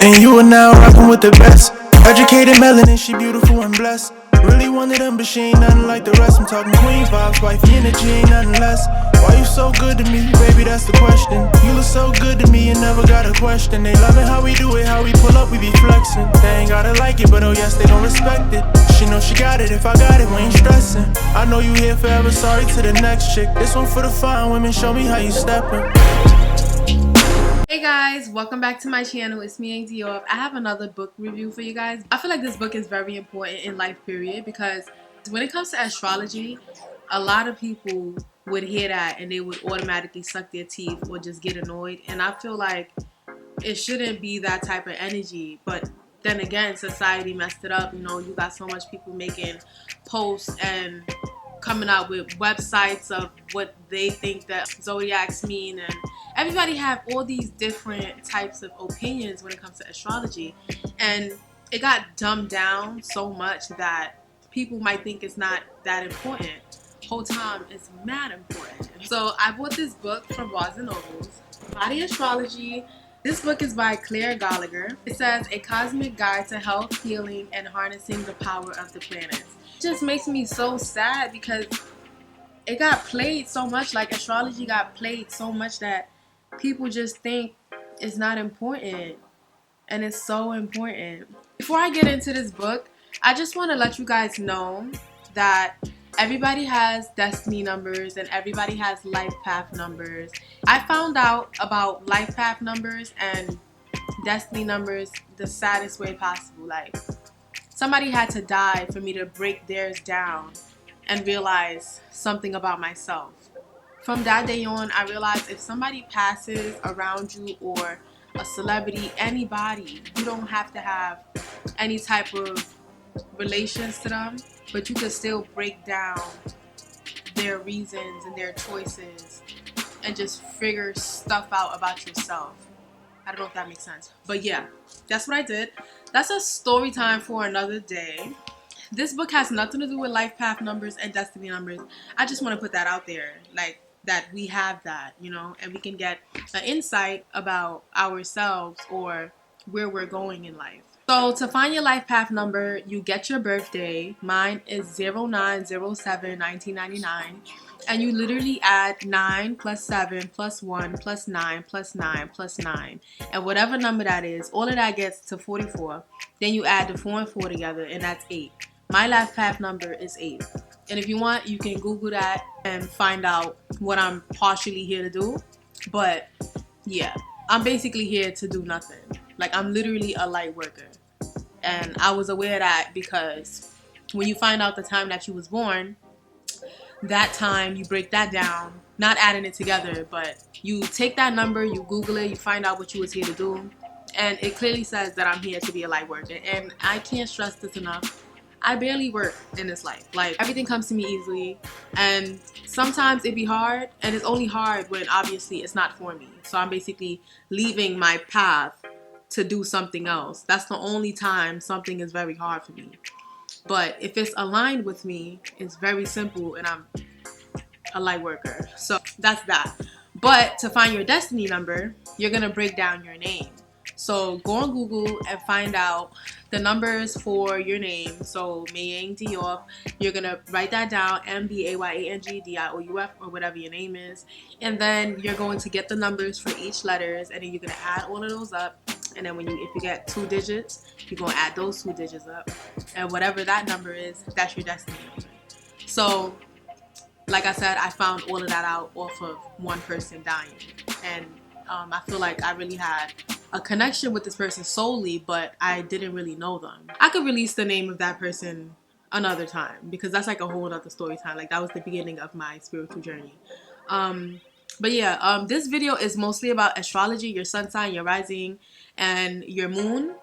And you are now rocking with the best. Educated melanin, she beautiful and blessed. Really one of them, but she ain't nothing like the rest. I'm talking queen vibes, wifey energy, ain't nothing less. Why you so good to me, baby, that's the question. You look so good to me, you never got a question. They loving how we do it, how we pull up, we be flexing. They ain't gotta like it, but oh yes, they gon' respect it. She know she got it, if I got it, we ain't stressing. I know you here forever, sorry to the next chick. This one for the fine women, show me how you steppin'. Hey guys, welcome back to my channel. It's me, Dior. I have another book review for you guys. I feel like this book is very important in life period because when it comes to astrology, a lot of people would hear that and they would automatically suck their teeth or just get annoyed, and I feel like it shouldn't be that type of energy. But then again, society messed it up. You know, you got so much people making posts and coming out with websites of what they think that zodiacs mean, and everybody have all these different types of opinions when it comes to astrology, and it got dumbed down so much that people might think it's not that important. Whole time it's mad important. So I bought this book from Barnes and Nobles, Body Astrology. This book is by Claire Gallagher. It says a cosmic guide to health, healing, and harnessing the power of the planets. It just makes me so sad because it got played so much, like astrology got played so much that people just think it's not important, and it's so important. Before I get into this book, I just want to let you guys know that everybody has destiny numbers and everybody has life path numbers. I found out about life path numbers and destiny numbers the saddest way possible. Like, somebody had to die for me to break theirs down and realize something about myself. From that day on, I realized if somebody passes around you, or a celebrity, anybody, you don't have to have any type of relations to them, but you can still break down their reasons and their choices and just figure stuff out about yourself. I don't know if that makes sense, but yeah, that's what I did. That's a story time for another day. This book has nothing to do with life path numbers and destiny numbers. I just want to put that out there, like that we have that, you know, and we can get an insight about ourselves or where we're going in life. So to find your life path number, you get your birthday. Mine is 09/07/1999. And you literally add 9 plus 7 plus 1 plus 9 plus 9 plus 9. And whatever number that is, all of that gets to 44. Then you add the 4 and 4 together, and that's 8. My life path number is 8. And if you want, you can Google that and find out what I'm partially here to do. But yeah, I'm basically here to do nothing. Like, I'm literally a light worker. And I was aware of that because when you find out the time that you was born, that time you break that down, not adding it together, but you take that number, you Google it, you find out what you was here to do, and it clearly says that I'm here to be a light worker. And I can't stress this enough. I barely work in this life. Like, everything comes to me easily, and sometimes it be hard, and it's only hard when obviously it's not for me. So I'm basically leaving my path to do something else. That's the only time something is very hard for me. But if it's aligned with me, it's very simple, and I'm a light worker. So that's that. But to find your destiny number, you're gonna break down your name. So go on Google and find out the numbers for your name. So Mayang Diop, you're gonna write that down, MBAYANG DIOUF, or whatever your name is, and then you're going to get the numbers for each letters, and then you're gonna add all of those up. And then if you get 2 digits, you're gonna add those 2 digits up, and whatever that number is, that's your destiny number. So like I said, I found all of that out off of one person dying, and I feel like I really had a connection with this person solely, but I didn't really know them. I could release the name of that person another time because that's like a whole other story time. Like, that was the beginning of my spiritual journey. But yeah, this video is mostly about astrology, your sun sign, your rising, and your moon.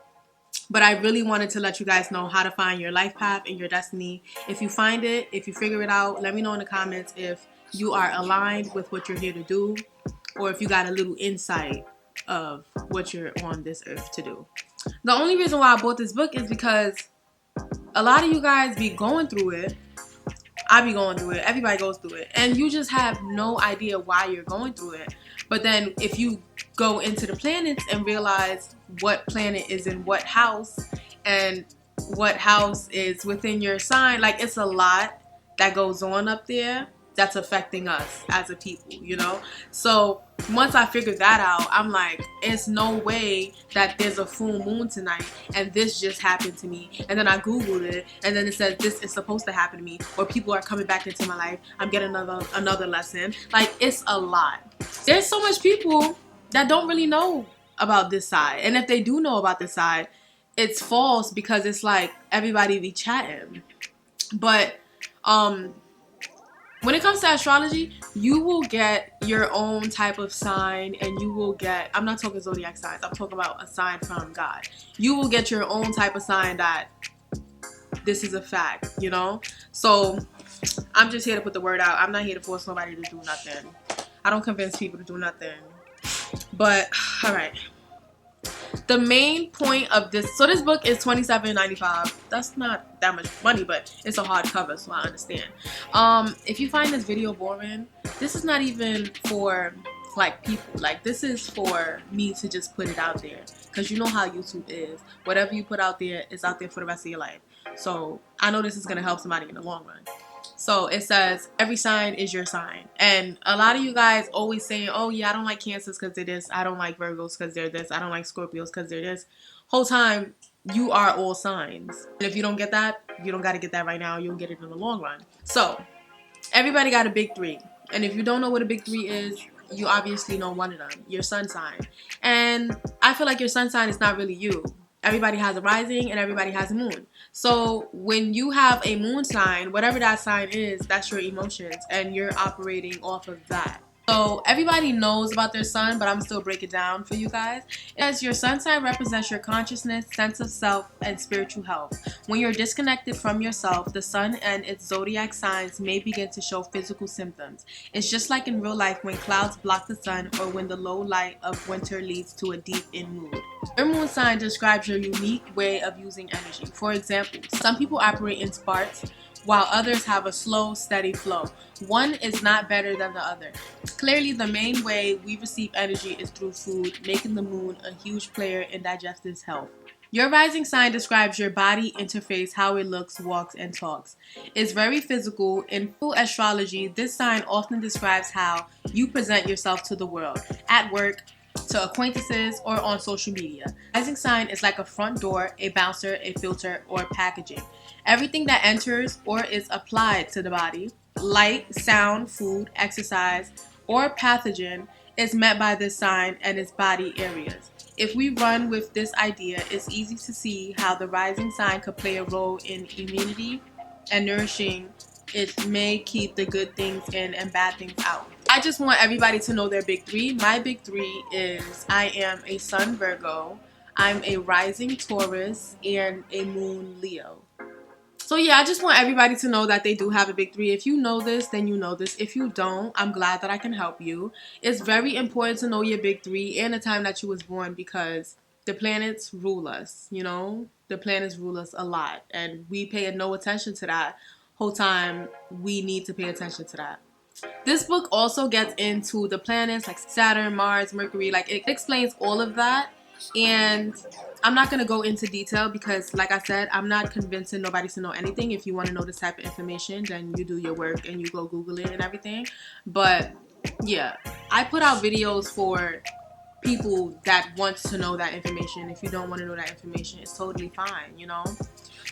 But I really wanted to let you guys know how to find your life path and your destiny. If you find it, if you figure it out, let me know in the comments if you are aligned with what you're here to do, or if you got a little insight of what you're on this earth to do. The only reason why I bought this book is because a lot of you guys be going through it. I be going through it. Everybody goes through it. And you just have no idea why you're going through it. But then if you go into the planets and realize what planet is in what house and what house is within your sign. Like, it's a lot that goes on up there that's affecting us as a people, you know? So once I figured that out, I'm like, it's no way that there's a full moon tonight and this just happened to me. And then I Googled it, and then it says this is supposed to happen to me, or people are coming back into my life. I'm getting another lesson. Like, it's a lot. There's so much people that don't really know about this side. And if they do know about this side, it's false, because it's like everybody be chatting. But when it comes to astrology, you will get your own type of sign, and you will get, I'm not talking zodiac signs, I'm talking about a sign from God. You will get your own type of sign that this is a fact, you know? So I'm just here to put the word out. I'm not here to force nobody to do nothing. I don't convince people to do nothing. But, all right. The main point of this, so this book is $27.95. That's not that much money, but it's a hardcover, so I understand. If you find this video boring, this is not even for like people. Like, this is for me to just put it out there, because you know how YouTube is. Whatever you put out there is out there for the rest of your life. So I know this is gonna help somebody in the long run. So it says every sign is your sign. And a lot of you guys always saying, oh yeah, I don't like Cancers because they're this. I don't like Virgos because they're this. I don't like Scorpios because they're this. Whole time, you are all signs. And if you don't get that, you don't got to get that right now. You'll get it in the long run. So everybody got a big three. And if you don't know what a big three is, you obviously know one of them, your sun sign. And I feel like your sun sign is not really you. Everybody has a rising and everybody has a moon. So when you have a moon sign, whatever that sign is, that's your emotions, and you're operating off of that. So everybody knows about their sun, but I'm still break it down for you guys. As your sun sign represents your consciousness, sense of self, and spiritual health. When you're disconnected from yourself, the sun and its zodiac signs may begin to show physical symptoms. It's just like in real life when clouds block the sun, or when the low light of winter leads to a deep in mood. Your moon sign describes your unique way of using energy. For example, some people operate in sparks, while others have a slow, steady flow. One is not better than the other. Clearly, the main way we receive energy is through food, making the moon a huge player in digestive health. Your rising sign describes your body interface, how it looks, walks, and talks. It's very physical. In full astrology, this sign often describes how you present yourself to the world, at work, to acquaintances, or on social media. Rising sign is like a front door, a bouncer, a filter, or packaging. Everything that enters or is applied to the body, light, sound, food, exercise, or pathogen, is met by this sign and its body areas. If we run with this idea, it's easy to see how the rising sign could play a role in immunity and nourishing. It may keep the good things in and bad things out. I just want everybody to know their big three. My big three is I am a sun Virgo, I'm a rising Taurus, and a moon Leo. So yeah, I just want everybody to know that they do have a big three. If you know this, then you know this. If you don't, I'm glad that I can help you. It's very important to know your big three and the time that you was born, because the planets rule us, you know? The planets rule us a lot, and we pay no attention to that. Whole time, we need to pay attention to that. This book also gets into the planets like Saturn, Mars, Mercury. Like, it explains all of that. And I'm not going to go into detail because, like I said, I'm not convincing nobody to know anything. If you want to know this type of information, then you do your work and you go Google it and everything. But yeah, I put out videos for people that want to know that information. If you don't want to know that information, it's totally fine, you know?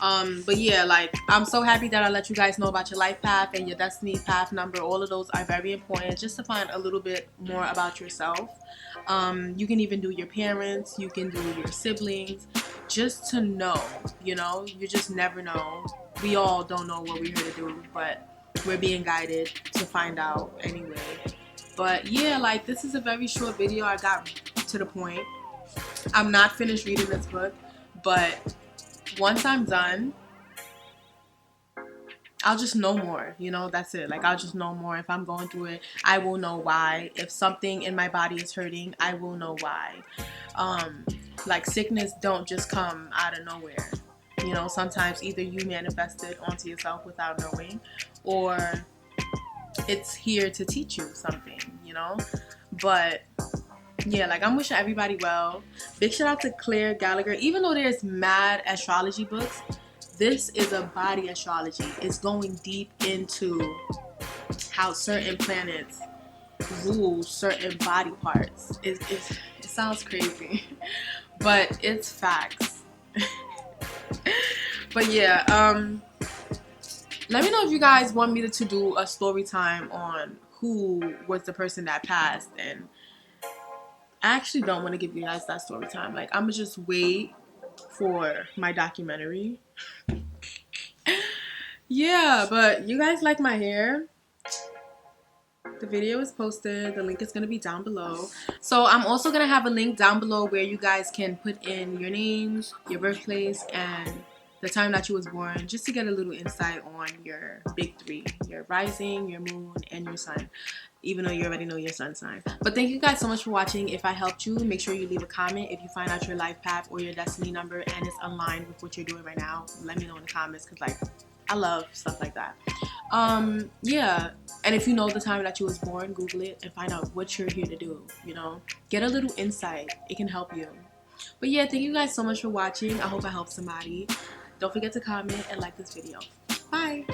But yeah, like, I'm so happy that I let you guys know about your life path and your destiny path number. All of those are very important, just to find a little bit more about yourself. You can even do your parents, you can do your siblings, just to know, you know? You just never know. We all don't know what we're here to do, but we're being guided to find out anyway. But yeah, like, this is a very short video. I got to the point. I'm not finished reading this book, but once I'm done, I'll just know more, you know? That's it. Like, I'll just know more. If I'm going through it, I will know why. If something in my body is hurting, I will know why. Like, sickness don't just come out of nowhere. You know, sometimes either you manifest it onto yourself without knowing, or it's here to teach you something, you know? But yeah, like I'm wishing everybody well. Big shout out to Claire Gallagher. Even though there's mad astrology books, this is a body astrology. It's going deep into how certain planets rule certain body parts. It sounds crazy, but it's facts. But yeah, let me know if you guys want me to do a story time on who was the person that passed. And I actually don't want to give you guys that story time. Like, I'm gonna just wait for my documentary. Yeah, but you guys like my hair? The video is posted. The link is going to be down below. So I'm also going to have a link down below where you guys can put in your names, your birthplace, and the time that you was born, just to get a little insight on your big three: your rising, your moon, and your sun, even though you already know your sun sign. But thank you guys so much for watching. If I helped you, make sure you leave a comment. If you find out your life path or your destiny number and it's aligned with what you're doing right now, let me know in the comments, because like I love stuff like that. Yeah, and if you know the time that you was born, Google it and find out what you're here to do, you know, get a little insight. It can help you. But yeah, thank you guys so much for watching. I hope I helped somebody. Don't forget to comment and like this video. Bye.